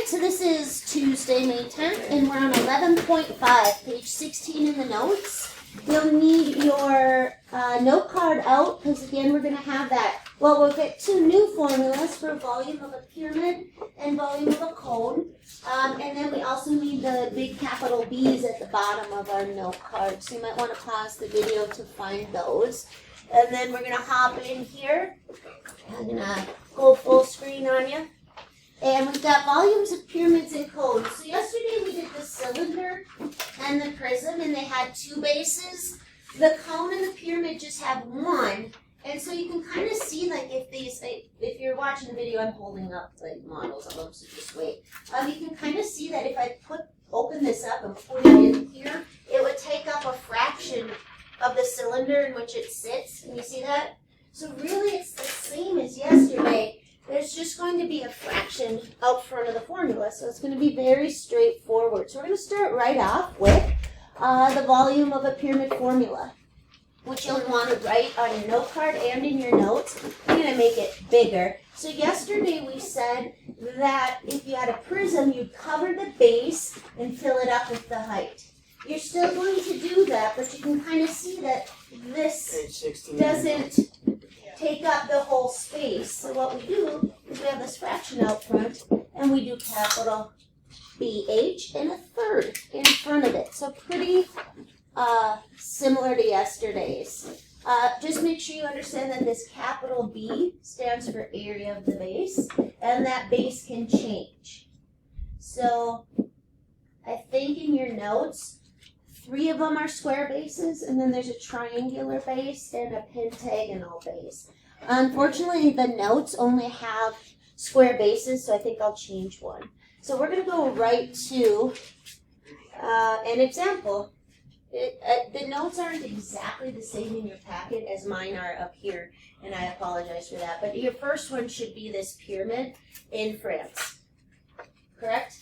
right, so this is Tuesday, May 10th, and we're on 11.5, page 16 in the notes. You'll need your note card out, because again, we're going to have that. Well, we'll get two new formulas for volume of a pyramid and volume of a cone. And then we also need the big capital B's at the bottom of our note card. So you might want to pause the video to find those. And then we're going to hop in here. I'm going to go full screen on you. And we've got volumes of pyramids and cones. So yesterday we did the cylinder and the prism, and they had two bases. The cone and the pyramid just have one. And so you can kind of see, like, if you're watching the video, I'm holding up, like, models of them, so just wait. You can kind of see that if I open this up and put it in here, it would take up a fraction of the cylinder in which it sits. Can you see that? So really it's the same as yesterday. There's just going to be a fraction out front of the formula, so it's going to be very straightforward. So we're going to start right off with the volume of a pyramid formula, which you'll want to write on your note card and in your notes. I'm going to make it bigger. So yesterday we said that if you had a prism, you'd cover the base and fill it up with the height. You're still going to do that, but you can kind of see that this doesn't take up the whole space. So what we do is we have this fraction out front, and we do capital BH and a third in front of it. So pretty similar to yesterday's. Just make sure you understand that this capital B stands for area of the base, and that base can change. So I think in your notes, 3 of them are square bases, and then there's a triangular base and a pentagonal base. Unfortunately, the notes only have square bases, so I think I'll change one. So we're going to go right to an example. The notes aren't exactly the same in your packet as mine are up here, and I apologize for that. But your first one should be this pyramid in France. Correct?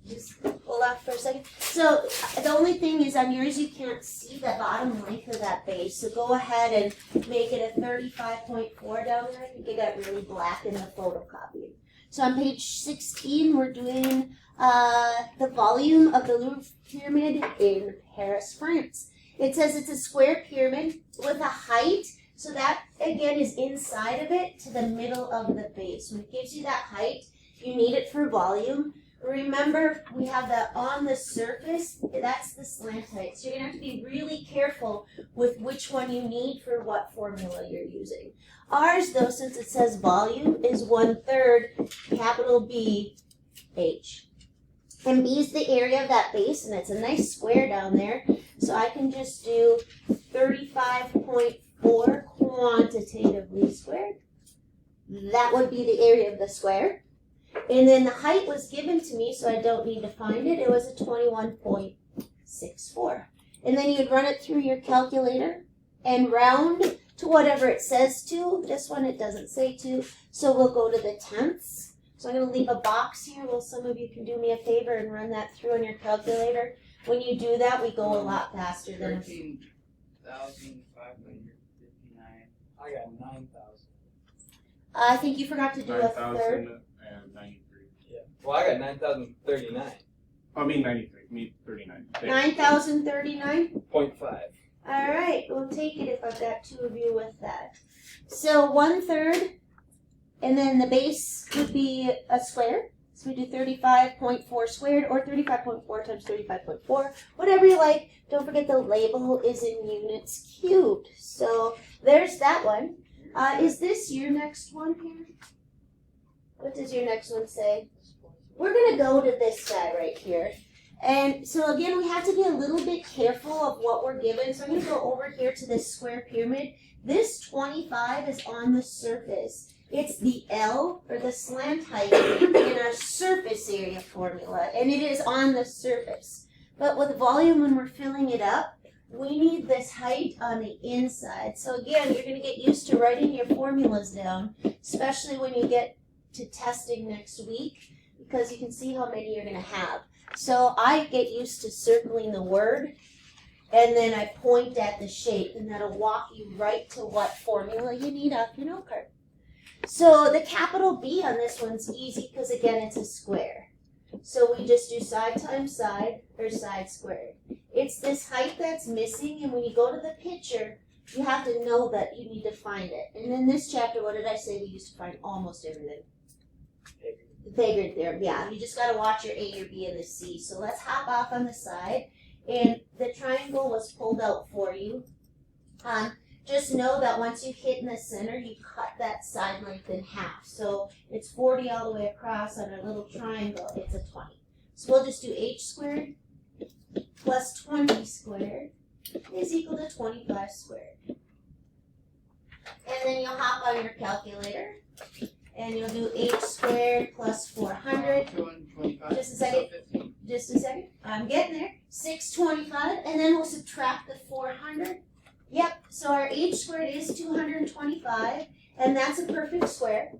Just hold off for a second. So the only thing is on yours you can't see the bottom length of that base. So go ahead and make it a 35.4 down there. I think it got really black in the photocopy. So on page 16 we're doing the volume of the Lerud pyramid in Paris, France. It says it's a square pyramid with a height. So that again is inside of it to the middle of the base. When it gives you that height, you need it for volume. Remember, we have that on the surface, that's the slant height. So you're going to have to be really careful with which one you need for what formula you're using. Ours, though, since it says volume, is 1/3 capital B H. And B is the area of that base, and it's a nice square down there. So I can just do 35.4 quantitatively squared. That would be the area of the square. And then the height was given to me, so I don't need to find it. It was a 21.64. And then you'd run it through your calculator and round to whatever it says to. This one it doesn't say to, so we'll go to the tenths. So I'm going to leave a box here. Well, some of you can do me a favor and run that through on your calculator. When you do that, we go a lot faster than 13,559. I got 9,000. I think you forgot to do a third. 93. Yeah. Well, I got 9,039. I mean 93. Me 39. 9,039? 0.5. All right, we'll take it if I've got 2 of you with that. So 1/3, and then the base would be a square. So we do 35.4 squared, or 35.4 times 35.4, whatever you like. Don't forget the label is in units cubed. So there's that one. Is this your next one here? What does your next one say? We're going to go to this guy right here. And so again, we have to be a little bit careful of what we're given. So I'm going to go over here to this square pyramid. This 25 is on the surface. It's the L, or the slant height, in our surface area formula. And it is on the surface. But with volume, when we're filling it up, we need this height on the inside. So again, you're going to get used to writing your formulas down, especially when you get to testing next week, because you can see how many you're going to have. So I get used to circling the word, and then I point at the shape, and that'll walk you right to what formula you need off your note card. So the capital B on this one's easy because, again, it's a square. So we just do side times side, or side squared. It's this height that's missing, and when you go to the picture, you have to know that you need to find it. And in this chapter, what did I say we used to find almost everything? The Pythagorean theorem, yeah. You just got to watch your A, your B, and the C. So let's hop off on the side. And the triangle was pulled out for you. Just know that once you hit in the center, you cut that side length in half. So it's 40 all the way across on our little triangle. It's a 20. So we'll just do h squared plus 20 squared is equal to 25 squared. And then you'll hop on your calculator and you'll do h squared plus 400. Just a second. Just a second. I'm getting there. 625. And then we'll subtract the 400. Yep, so our h squared is 225, and that's a perfect square.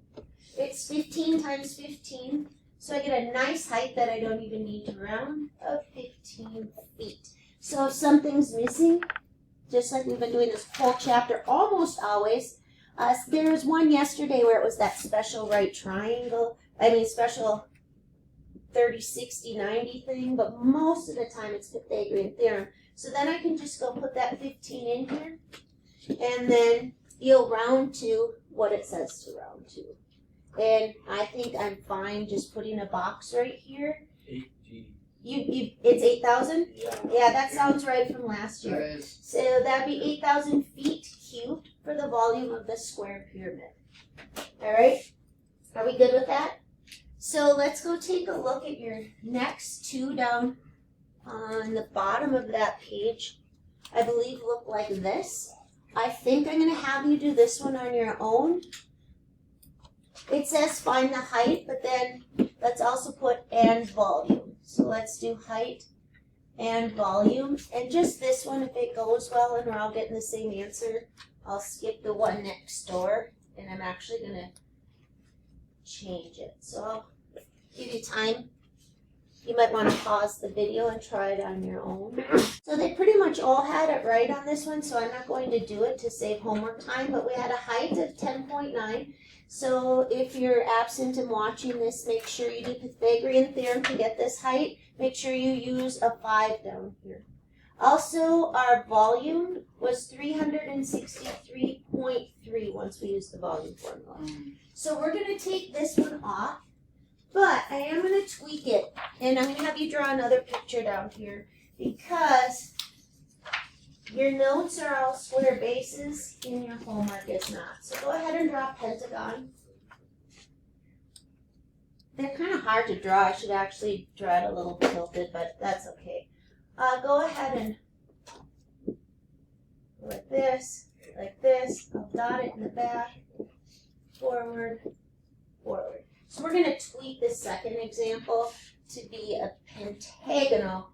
It's 15 times 15, so I get a nice height that I don't even need to round of 15 feet. So if something's missing, just like we've been doing this whole chapter almost always, there was one yesterday where it was that special right triangle, special 30, 60, 90 thing, but most of the time it's Pythagorean theorem. So then I can just go put that 15 in here, and then you'll round to what it says to round to. And I think I'm fine just putting a box right here. 8G. It's 8,000? Yeah. Yeah, that sounds right from last year. So that'd be 8,000 feet cubed for the volume of the square pyramid. All right? Are we good with that? So let's go take a look at your next two down on the bottom of that page. I believe look like this. I think I'm going to have you do this one on your own. It says find the height, but then let's also put and volume. So let's do height and volume. And just this one, if it goes well and we're all getting the same answer, I'll skip the one next door, and I'm actually going to change it. So I'll give you time. You might want to pause the video and try it on your own. So they pretty much all had it right on this one, so I'm not going to do it to save homework time, but we had a height of 10.9. So if you're absent and watching this, make sure you do Pythagorean theorem to get this height. Make sure you use a 5 down here. Also, our volume was 363.3 once we used the volume formula. So we're going to take this one off. But I am going to tweak it, and I'm going to have you draw another picture down here because your notes are all square bases and your homework is not. So go ahead and draw a pentagon. They're kind of hard to draw. I should actually draw it a little tilted, but that's okay. Go ahead and go like this. I'll dot it in the back, forward, forward. So we're going to tweak the second example to be a pentagonal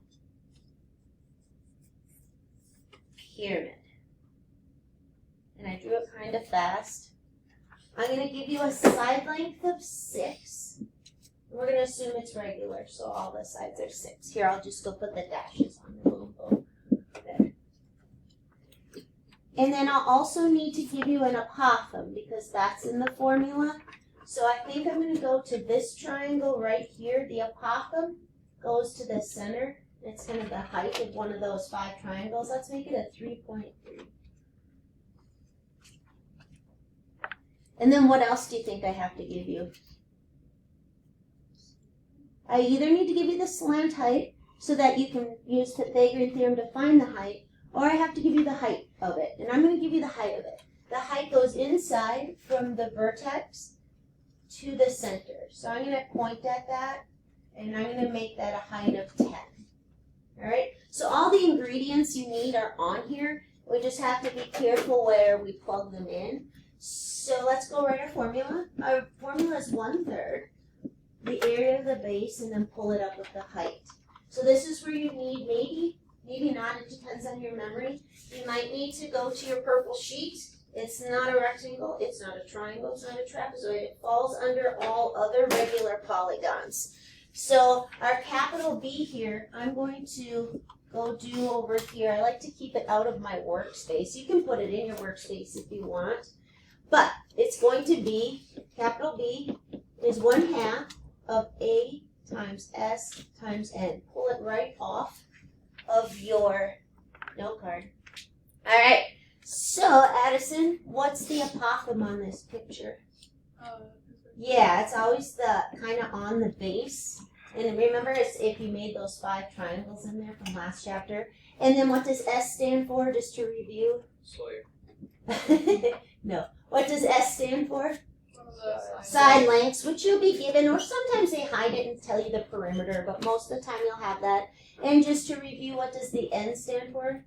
pyramid. And I drew it kind of fast. I'm going to give you a side length of 6. We're going to assume it's regular, so all the sides are 6. Here, I'll just go put the dashes on the boom, boom. There. And then I'll also need to give you an apothem because that's in the formula. So I think I'm going to go to this triangle right here. The apothem goes to the center. It's kind of the height of one of those 5 triangles. Let's make it a 3.3. And then what else do you think I have to give you? I either need to give you the slant height so that you can use Pythagorean theorem to find the height, or I have to give you the height of it. And I'm going to give you the height of it. The height goes inside from the vertex to the center. So I'm going to point at that, and I'm going to make that a height of 10. All right? So all the ingredients you need are on here. We just have to be careful where we plug them in. So let's go write our formula. Our formula is 1/3 the area of the base, and then pull it up with the height. So this is where you need maybe not, it depends on your memory. You might need to go to your purple sheet. It's not a rectangle, it's not a triangle, it's not a trapezoid. It falls under all other regular polygons. So our capital B here, I'm going to go do over here. I like to keep it out of my workspace. You can put it in your workspace if you want. But it's going to be, capital B is 1/2 of A times S times N. Pull it right off of your note card. All right. So, Addison, what's the apophthegm on this picture? Yeah, it's always the kind of on the base. And remember, it's if you made those 5 triangles in there from last chapter. And then what does S stand for, just to review? Sawyer. No. What does S stand for? Side lengths, which you'll be given, or sometimes they hide it and tell you the perimeter, but most of the time you'll have that. And just to review, what does the N stand for?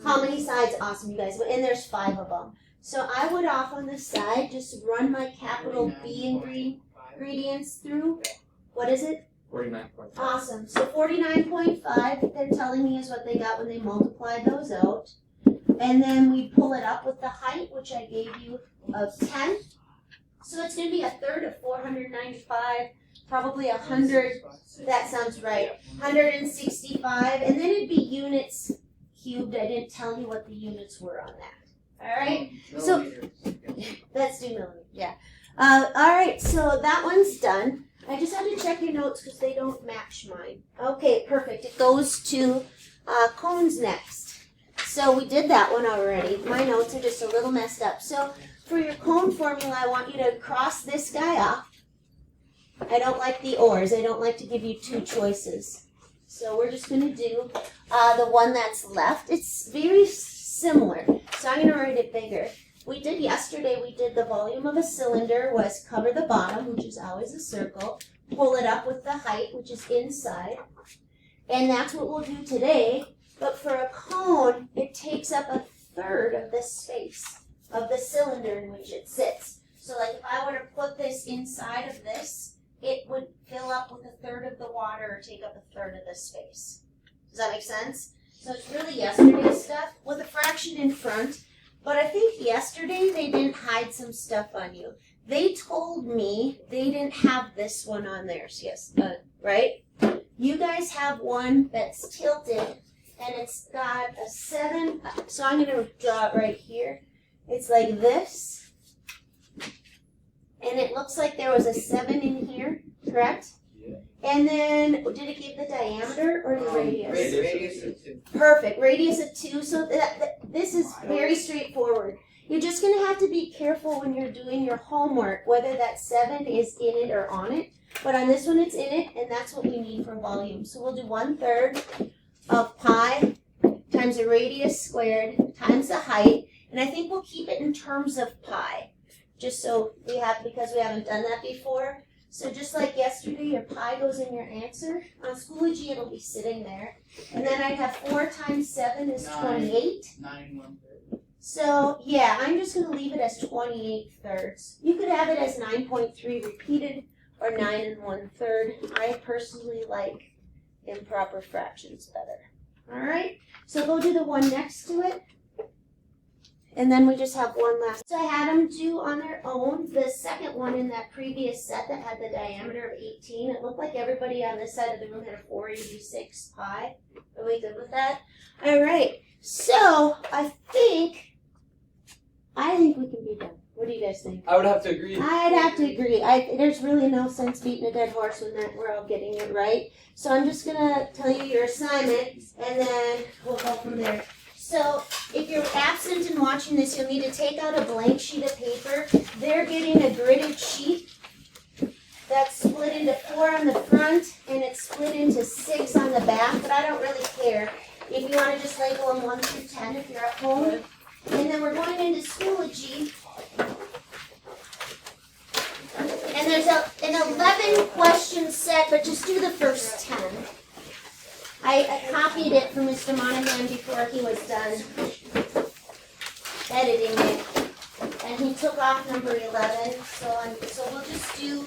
How many sides? Awesome, you guys. And there's 5 of them. So I would off on the side just run my capital B ingredients through. What is it? 49.5. Awesome. So 49.5, they're telling me is what they got when they multiplied those out. And then we pull it up with the height, which I gave you, of 10. So it's going to be a third of 495, probably 100. That sounds right. 165. And then it'd be units cubed. I didn't tell you what the units were on that. All right. So let's do millimeters. Yeah. All right. So that one's done. I just have to check your notes because they don't match mine. Okay, perfect. It goes to cones next. So we did that one already. My notes are just a little messed up. So for your cone formula, I want you to cross this guy off. I don't like the ors. I don't like to give you 2 choices. So we're just going to do the one that's left. It's very similar. So I'm going to write it bigger. We did yesterday, we did the volume of a cylinder was cover the bottom, which is always a circle, pull it up with the height, which is inside. And that's what we'll do today. But for a cone, it takes up a third of the space of the cylinder in which it sits. So like if I were to put this inside of this, it would fill up with a third of the water or take up a third of the space. Does that make sense? So it's really yesterday's stuff with a fraction in front. But I think yesterday they didn't hide some stuff on you. They told me they didn't have this one on theirs. Yes, right? You guys have one that's tilted and it's got a 7. So I'm going to draw it right here. It's like this. And it looks like there was a 7 in here, correct? Yeah. And then, did it give the diameter or the radius? Radius of 2. Perfect. Radius of 2. So this is very straightforward. You're just going to have to be careful when you're doing your homework, whether that 7 is in it or on it. But on this one, it's in it, and that's what we need for volume. So we'll do 1/3 of pi times the radius squared times the height. And I think we'll keep it in terms of pi, just so we have, because we haven't done that before. So just like yesterday, your pi goes in your answer. On Schoology, it'll be sitting there. And then I'd have 4 times 7 is 28. 9 1/3. So, yeah, I'm just going to leave it as 28/3. You could have it as 9.3 repeated or 9 1/3. I personally like improper fractions better. All right? So go do the one next to it. And then we just have one last. So I had them do on their own the second one in that previous set that had the diameter of 18. It looked like everybody on this side of the room had a 486 pi. Are we good with that? All right. So I think we can be done. What do you guys think? I would have to agree. I'd have to agree. There's really no sense beating a dead horse when we're all getting it right. So I'm just going to tell you your assignment, and then we'll go from there. So if you're absent and watching this, you'll need to take out a blank sheet of paper. They're getting a gridded sheet that's split into 4 on the front, and it's split into 6 on the back, but I don't really care. If you want to just label them 1 through 10 if you're at home. And then we're going into Schoology. And there's an 11 question set, but just do the first 10. I copied it from Mr. Monahan before he was done editing it. And he took off number 11. So we'll just do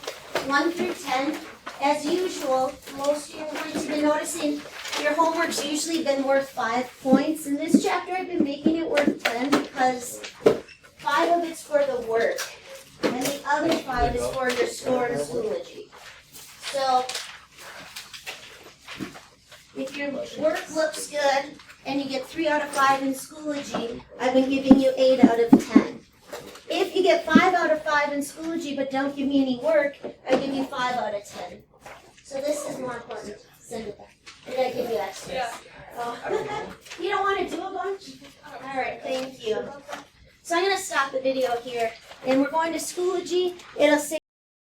1 through 10. As usual, most of you are going to be noticing your homework's usually been worth 5 points. In this chapter, I've been making it worth 10 because 5 of it's for the work. And the other 5 is for your score in Schoology. So, if your work looks good and you get 3 out of 5 in Schoology, I've been giving you 8 out of 10. If you get 5 out of 5 in Schoology but don't give me any work, I give you 5 out of 10. So this is more important. Send it back. Or did I give you extras? Yeah. Oh. You don't want to do a bunch? Alright, thank you. So I'm going to stop the video here, and we're going to Schoology. It'll say